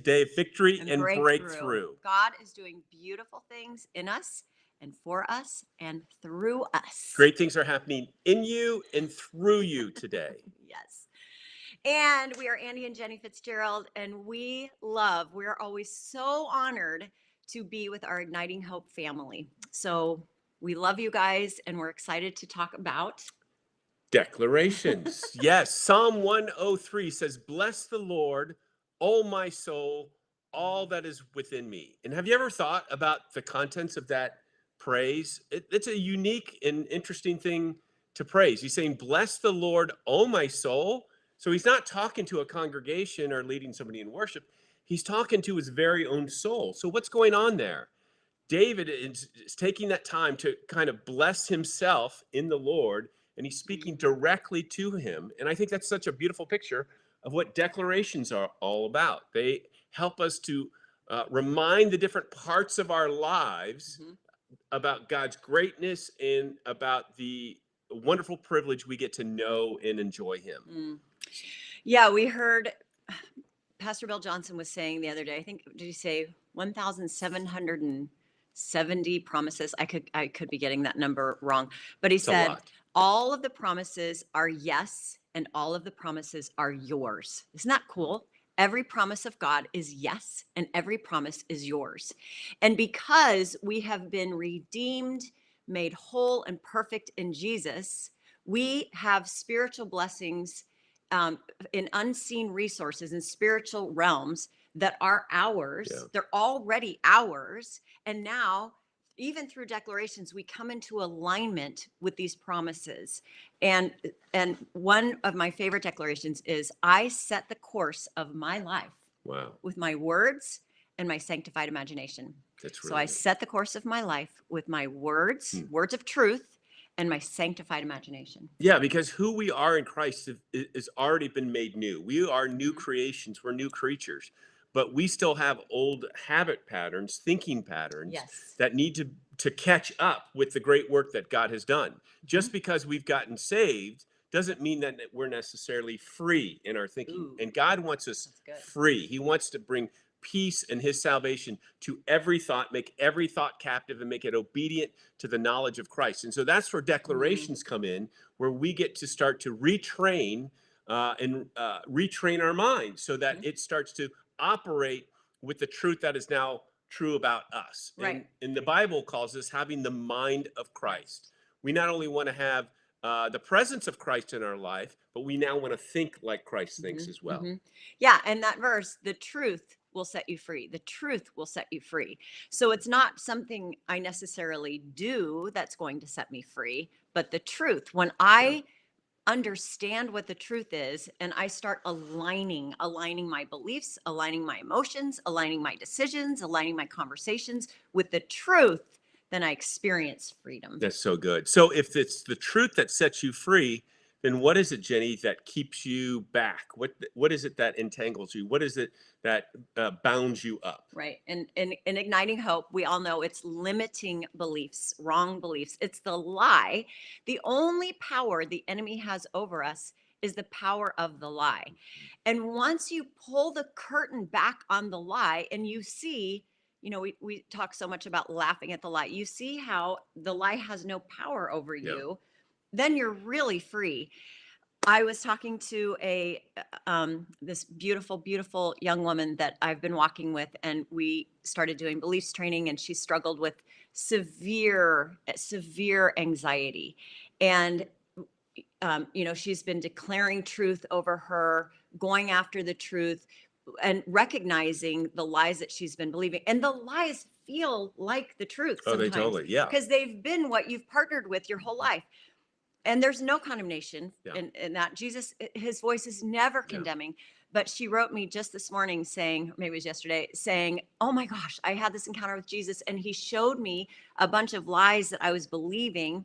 day of victory And and breakthrough. breakthrough. God is doing beautiful things in us and for us and through us. Great things are happening in you and through you today. Yes. And we are Andy and Jenny Fitzgerald, and we're always so honored to be with our Igniting Hope family. So we love you guys, and we're excited to talk about. Declarations. Yes, Psalm 103 says, "Bless the Lord, O my soul, all that is within me." And have you ever thought about the contents of that praise? It's a unique and interesting thing to praise. He's saying, "Bless the Lord, O my soul." So he's not talking to a congregation or leading somebody in worship. He's talking to his very own soul. So what's going on there? David is taking that time to kind of bless himself in the Lord, and he's speaking Mhm. directly to him. And I think that's such a beautiful picture of what declarations are all about. They help us to remind the different parts of our lives Mhm. about God's greatness and about the wonderful privilege we get to know and enjoy Him. Mm. Yeah, we heard Pastor Bill Johnson was saying the other day, I think, did he say 1,770 promises? I could be getting that number wrong, but he It's a said lot. all of the promises are yes, and all of the promises are yours. Isn't that cool? Every promise of God is yes, and every promise is yours. And because we have been redeemed, made whole, and perfect in Jesus, we have spiritual blessings, um, in unseen resources in spiritual realms that are Yeah. ours. They're already ours. And now, even through declarations, we come into alignment with these promises. And and one of my favorite declarations is I set the course of my life Wow. with my words and my sanctified imagination. That's So really I good. set the course of my life with my words, Hmm. words of truth, and my sanctified imagination. Yeah, because who we are in Christ is already been made new. We are new Mhm. creations. We're new creatures, but we still have old habit patterns, thinking patterns Yes. that need to catch up with the great work that God has done. Mhm. Just because we've gotten saved doesn't mean that we're necessarily free in our thinking. Ooh, And God wants us that's good. free. He wants to bring peace and his salvation to every thought, make every thought captive and make it obedient to the knowledge of Christ. And so that's where Mm, declarations come in, where we get to start to retrain and retrain our mind so that mhm. it starts to operate with the truth that is now true about us. Right. And the Bible calls this having the mind of Christ. We not only want to have the presence of Christ in our life, but we now want to think like Christ thinks Mhm, as well. mhm. Yeah, and that verse, the truth will set you free. The truth will set you free. So it's not something I necessarily do that's going to set me free, but the truth. When Yeah. I understand what the truth is and I start aligning my beliefs, aligning my emotions, aligning my decisions, aligning my conversations with the truth, then I experience freedom. That's so good. So if it's the truth that sets you free, then what is it, Jenny, that keeps you back? What is it that entangles you? What is it that bounds you up? Right. And in igniting hope, we all know it's limiting beliefs, wrong beliefs. It's the lie. The only power the enemy has over us is the power of the lie. And once you pull the curtain back on the lie and you see, we talk so much about laughing at the lie. You see how the lie has no power over Yeah. you, then you're really free. I was talking to a this beautiful, beautiful young woman that I've been walking with, and we started doing beliefs training, and she struggled with severe anxiety, and she's been declaring truth over her, going after the truth, and recognizing the lies that she's been believing, and the lies feel like the truth Oh, they sometimes totally. Yeah. because they've been what you've partnered with your whole life. And there's no condemnation Yeah. in that. Jesus, his voice is never Yeah. condemning. But she wrote me just this morning saying, maybe it was yesterday, saying, "Oh my gosh, I had this encounter with Jesus, and he showed me a bunch of lies that I was believing.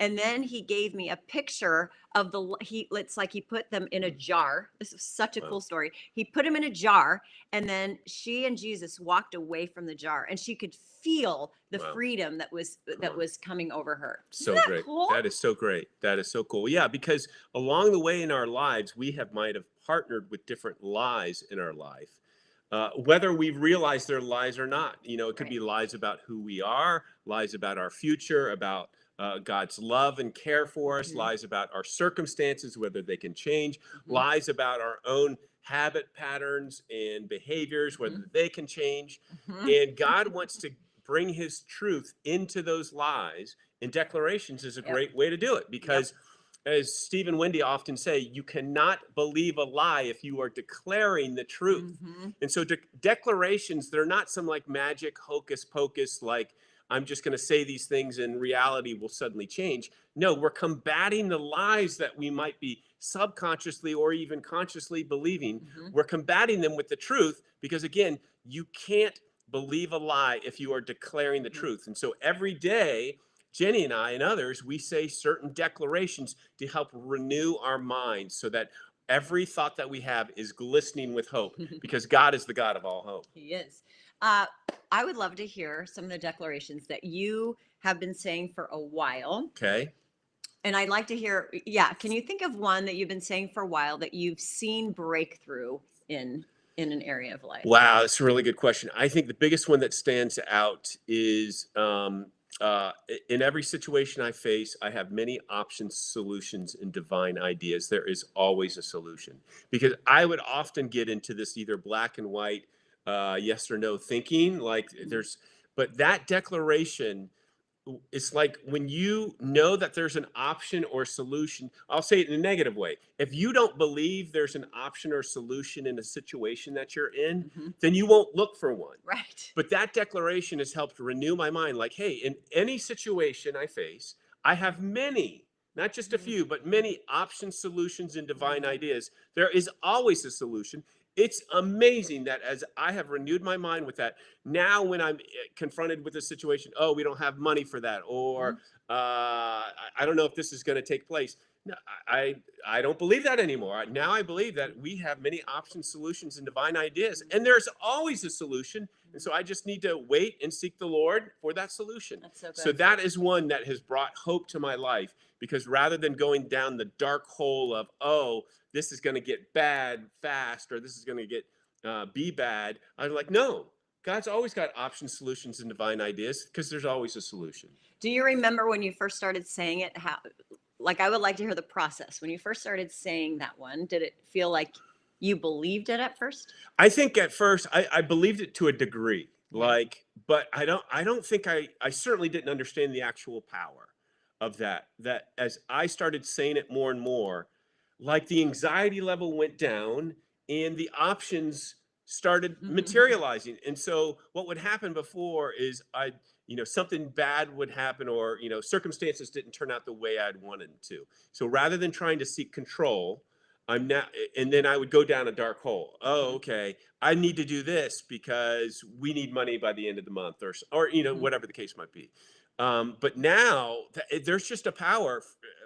And then he gave me a picture of it's like he put them in a jar. This is such a cool Wow. story. He put them in a jar, and then she and Jesus walked away from the jar, and she could feel the Wow. freedom that was Come that on. was coming over her. Isn't So that great. cool? That is so great. That is so cool. Yeah, because along the way in our lives, we have might have partnered with different lies in our life. whether we realize they're lies or not. It could Right. be lies about who we are, lies about our future, about God's love and care for us, Mhm. lies about our circumstances, whether they can change, Mhm. lies about our own habit patterns and behaviors, whether Mhm. they can change. Mhm. And God wants to bring his truth into those lies, and declarations is a Yep. great way to do it Yep. because, as Steve and Wendy often say, you cannot believe a lie if you are declaring the truth. Mhm. And so declarations, they're not some like magic hocus pocus, like I'm just going to say these things and reality will suddenly change. No, we're combating the lies that we might be subconsciously or even consciously believing. Mhm. We're combating them with the truth because, again, you can't believe a lie if you are declaring the Mhm. truth. And so every day, Jenny and I and others, we say certain declarations to help renew our minds so that every thought that we have is glistening with hope because God is the God of all hope. He is. Uh, I would love to hear some of the declarations that you have been saying for a while. Okay. And I'd like to hear, yeah, can you think of one that you've been saying for a while that you've seen breakthrough in in an area of life? Wow, that's a really good question. I think the biggest one that stands out is in every situation I face, I have many options, solutions, and divine ideas. There is always a solution because I would often get into this either black and white, yes or no thinking. Like Mhm. but that declaration, it's like when you know that there's an option or solution. I'll say it in a negative way. If you don't believe there's an option or solution in a situation that you're in, Mhm. then you won't look for one. Right. But that declaration has helped renew my mind, like, hey, in any situation I face, I have many, not just a Mhm. few, but Mhm. many options, solutions, and divine Mhm. ideas. There is always a solution. It's amazing that as I have renewed my mind with that, now when I'm confronted with a situation, oh, we don't have money for that, or Mhm. I don't know if this is going to take place. No, I don't believe that anymore. Now I believe that we have many options, solutions, and divine ideas, and Mhm. there's always a solution. And Mhm. so I just need to wait and seek the Lord for that solution. That's so So good. that is one that has brought hope to my life because rather than going down the dark hole of, oh, this is going to get bad fast or this is going to get be bad, I'm like, no, God's always got options, solutions, and divine ideas because there's always a solution. Do you remember when you first started saying it? How, like, I would like to hear the process. When you first started saying that one, did it feel like you believed it at first? I think at first I believed it to a degree, Yeah. like, but I don't think I certainly didn't understand the actual power of that. That as I started saying it more and more, like the anxiety level went down and the options started materializing. And so what would happen before is something bad would happen or circumstances didn't turn out the way I'd wanted them to. So rather than trying to seek control, I'm now, and then I would go down a dark hole. Oh, Mhm. okay. I need to do this because we need money by the end of the month, or Mhm. whatever the case might be. But now there's just a power.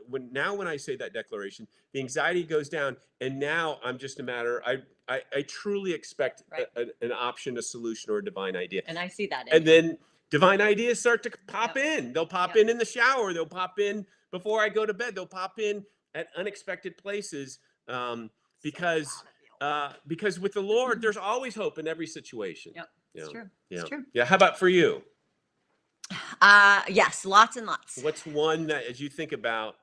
When I say that declaration, the anxiety goes down, and now I'm just a matter. I truly expect Right. an option, a solution, or a divine idea, And I see that in and you. then divine ideas start to pop Yep. in. They'll pop Yep. in the shower. They'll pop in before I go to bed. They'll pop in at unexpected places um, So because proud of you. because with the Lord, there's always hope in every situation. Yep. It's Yeah, true. It's yeah, true. yeah. How about for you? Yes, lots and lots. What's one that, as you think about,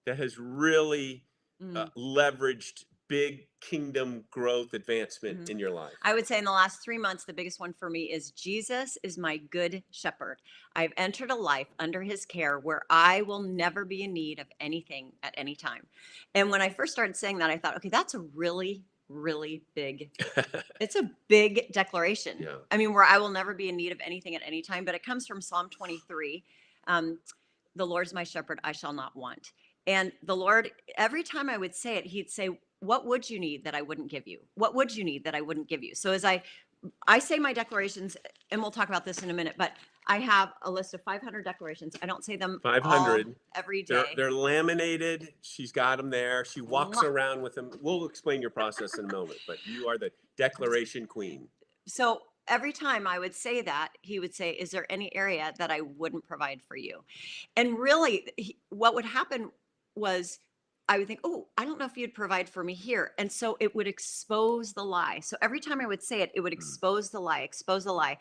that has really Mm. leveraged big kingdom growth advancement Mhm. in your life? I would say in the last 3 months, the biggest one for me is Jesus is my good shepherd. I've entered a life under his care where I will never be in need of anything at any time. And when I first started saying that, I thought, okay, that's a really, really big, it's a big declaration. Yeah. I mean, where I will never be in need of anything at any time, but it comes from Psalm 23. Um, the Lord's my shepherd, I shall not want. And the Lord, every time I would say it, he'd say, what would you need that I wouldn't give you? What would you need that I wouldn't give you? So as I say my declarations, and we'll talk about this in a minute, but I have a list of 500 declarations. I don't say them all 500. every They're day. they're laminated. She's got them there. She walks Mwah. around with them. We'll explain your process in a moment, but you are the declaration queen. So every time I would say that, he would say, is there any area that I wouldn't provide for you? And really, what would happen was I would think, oh, I don't know if you'd provide for me here. And so it would expose the lie. So every time I would say it, it would Mm. expose the lie, expose the lie.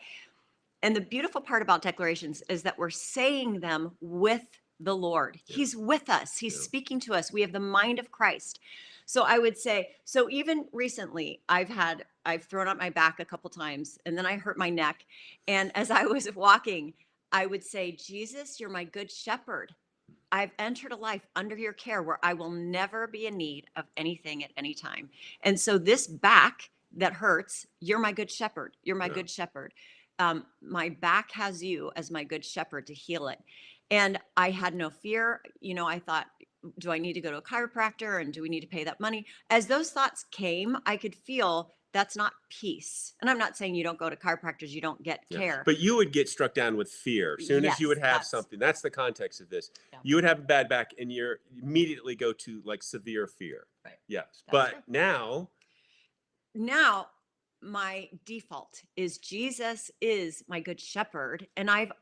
And the beautiful part about declarations is that we're saying them with the Lord. Yeah. He's with us, He's Yeah. speaking to us. We have the mind of Christ. So I would say, so even recently, I've thrown out my back a couple times and then I hurt my neck. And as I was walking, I would say, Jesus, you're my good shepherd. I've entered a life under your care where I will never be in need of anything at any time. And so this back that hurts, you're my good shepherd. You're my Yeah. good shepherd. My back has you as my good shepherd to heal it. And I had no fear. I thought, do I need to go to a chiropractor and do we need to pay that money? As those thoughts came, I could feel that's not peace. And I'm not saying you don't go to chiropractors, you don't get Yeah. care. But you would get struck down with fear. As soon as you Yes, would have that's- something, that's the context of this. Yeah. You would have a bad back and you immediately go to like severe fear. Right. Yes. That's But true. now, My default is Jesus is my good shepherd, and I've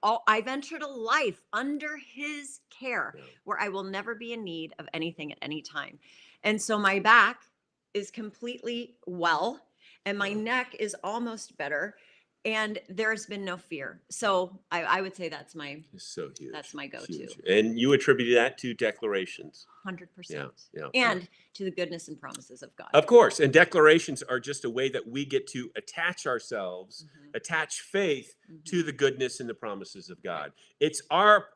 entered a life under his care Yeah. where I will never be in need of anything at any time. And so my back is completely well, and my Yeah. neck is almost better, and there's been no fear. So I would say that's my it's so huge. That's my go-to. Huge. And you attribute that to declarations. 100%. Yeah. And to the goodness and promises of God. Of course. And declarations are just a way that we get to attach ourselves, Mhm, attach faith to mhm. the goodness and the promises of God. It's our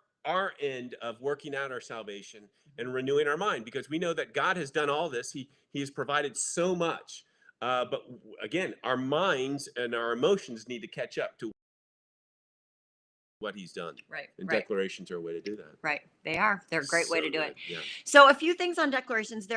end of working out our salvation and renewing our mind, because we know that God has done all this. He has provided so much. But again, our minds and our emotions need to catch up to what he's done. Right, And right, declarations are a way to do that. right. They are. They're a great way So to do it. good. Yeah. So, a few things on declarations.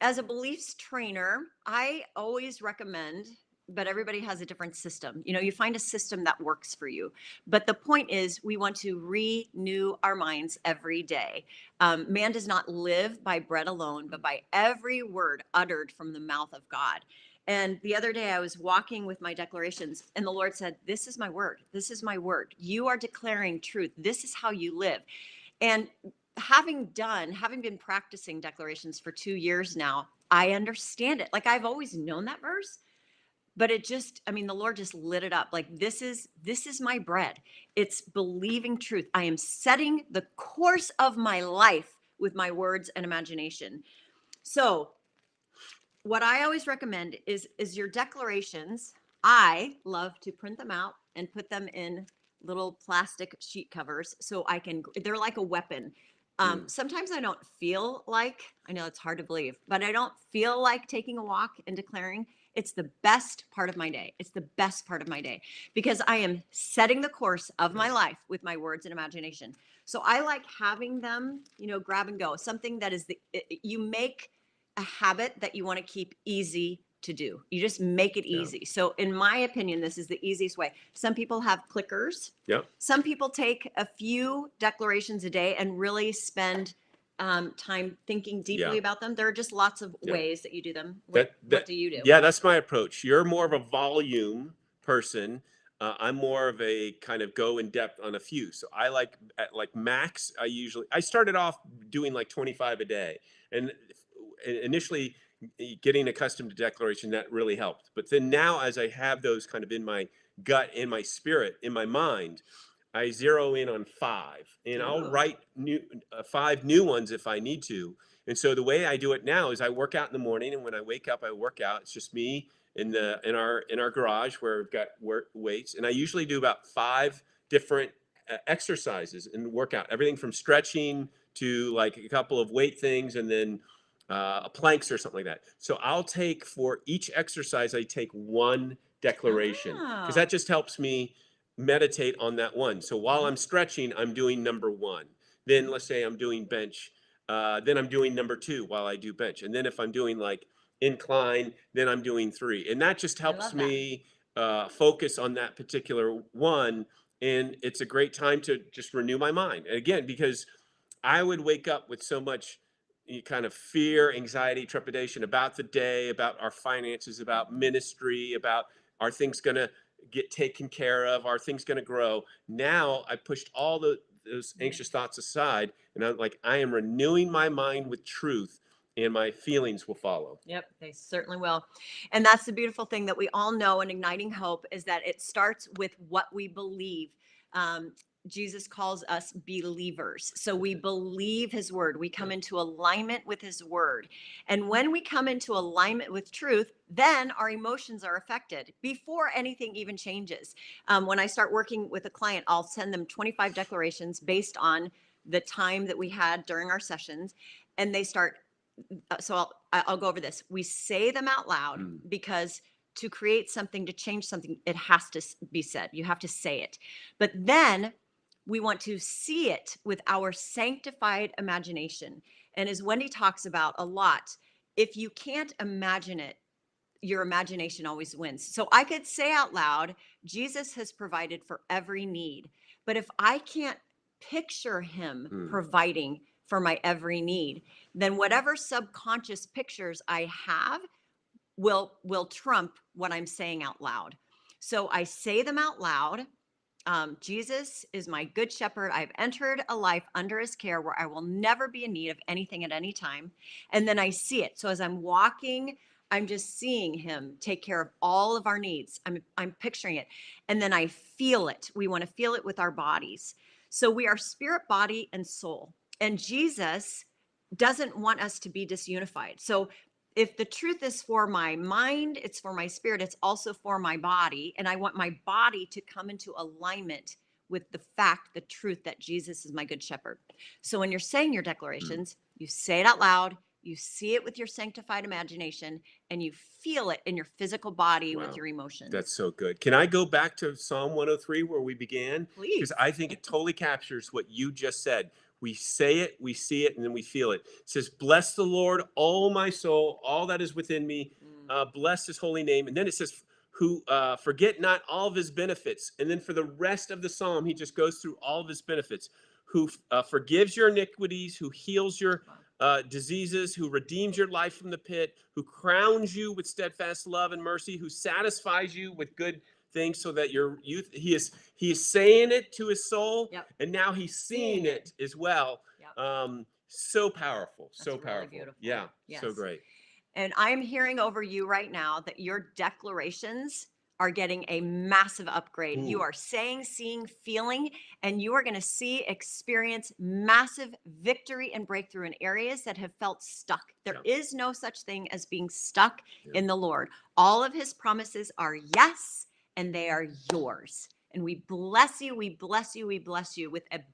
As a beliefs trainer, I always recommend, but everybody has a different system. You find a system that works for you. But the point is, we want to renew our minds every day. Man does not live by bread alone, but by every word uttered from the mouth of God. And the other day, I was walking with my declarations, and the Lord said, this is my word. This is my word. You are declaring truth. This is how you live. And having been practicing declarations for 2 years now, I understand it. Like, I've always known that verse, but the Lord just lit it up. Like, this is my bread. It's believing truth. I am setting the course of my life with my words and imagination. So what I always recommend is your declarations. I love to print them out and put them in little plastic sheet covers so they're like a weapon. Sometimes I don't feel like, I know it's hard to believe, but I don't feel like taking a walk and declaring. It's the best part of my day. It's the best part of my day because I am setting the course of my life with my words and imagination. So I like having them, grab and go, something that you make a habit that you want to keep easy to do. You just make it Yeah. easy. So in my opinion, this is the easiest way. Some people have clickers. Yep. Some people take a few declarations a day and really spend time thinking deeply Yeah. about them. There are just lots of Yeah. ways that you do them. What What do you do? Yeah, that's my approach. You're more of a volume person. I'm more of a kind of go in depth on a few. So I like at like max. I started off doing like 25 a day, and initially getting accustomed to declaration that really helped. But then now, as I have those kind of in my gut, in my spirit, in my mind, I zero in on 5, and I'll Ooh. write 5 new ones if I need to. And so the way I do it now is I work out in the morning, and when I wake up, I work out. It's just me in our garage where we've got weights, and I usually do about 5 different exercises and workout, everything from stretching to like a couple of weight things, and then planks or something like that. So I'll take for each exercise, I take one declaration because that just helps me meditate on that one. So while I'm stretching, I'm doing number 1. Then let's say I'm doing bench. Then I'm doing number 2 while I do bench. And then if I'm doing like incline, then I'm doing 3. And that just helps love that. me focus on that particular one. And it's a great time to just renew my mind. And again, because I would wake up with so much kind of fear, anxiety, trepidation about the day, about our finances, about ministry, about are things going to get taken care of, are things going to grow. Now I pushed all those anxious thoughts aside, and I'm like, I am renewing my mind with truth. and my feelings will follow. Yep, they certainly will. And that's the beautiful thing that we all know in Igniting Hope is that it starts with what we believe. Jesus calls us believers. So we believe his word. We come into alignment with his word. And when we come into alignment with truth, then our emotions are affected before anything even changes. When I start working with a client, I'll send them 25 declarations based on the time that we had during our sessions. And they start so I'll go over this. We say them out loud because to create something, to change something, it has to be said. You have to say it. But then we want to see it with our sanctified imagination. And as Wendy talks about a lot, if you can't imagine it, your imagination always wins. So I could say out loud, Jesus has provided for every need. But if I can't picture him providing for my every need, then whatever subconscious pictures I have will trump what I'm saying out loud. So I say them out loud. Jesus is my good shepherd. I've entered a life under his care where I will never be in need of anything at any time. And then I see it. So as I'm walking, I'm just seeing him take care of all of our needs. I'm picturing it. And then I feel it. We want to feel it with our bodies. So we are spirit, body, and soul. And Jesus doesn't want us to be disunified. So if the truth is for my mind, it's for my spirit, it's also for my body. And I want my body to come into alignment with the fact, the truth that Jesus is my good shepherd. So when you're saying your declarations, you say it out loud, you see it with your sanctified imagination, and you feel it in your physical body with your emotions. That's so good. Can I go back to Psalm 103 where we began? Please. Because I think it totally captures what you just said. We say it, we see it, and then we feel it. It says, bless the Lord, all my soul, all that is within me. Bless his holy name. And then it says, who forget not all of his benefits. And then for the rest of the psalm, he just goes through all of his benefits. Who forgives your iniquities, who heals your diseases, who redeems your life from the pit, who crowns you with steadfast love and mercy, who satisfies you with good things so that your youth, he is saying it to his soul, and now he's seeing it as well. So powerful. That's So really powerful. beautiful. Yeah. Yes. So great. And I'm hearing over you right now that your declarations are getting a massive upgrade. You are saying, seeing, feeling, and you are going to experience massive victory and breakthrough in areas that have felt stuck. There is no such thing as being stuck in the Lord. All of his promises are yes, and they are yours. And we bless you, we bless you, we bless you with abounding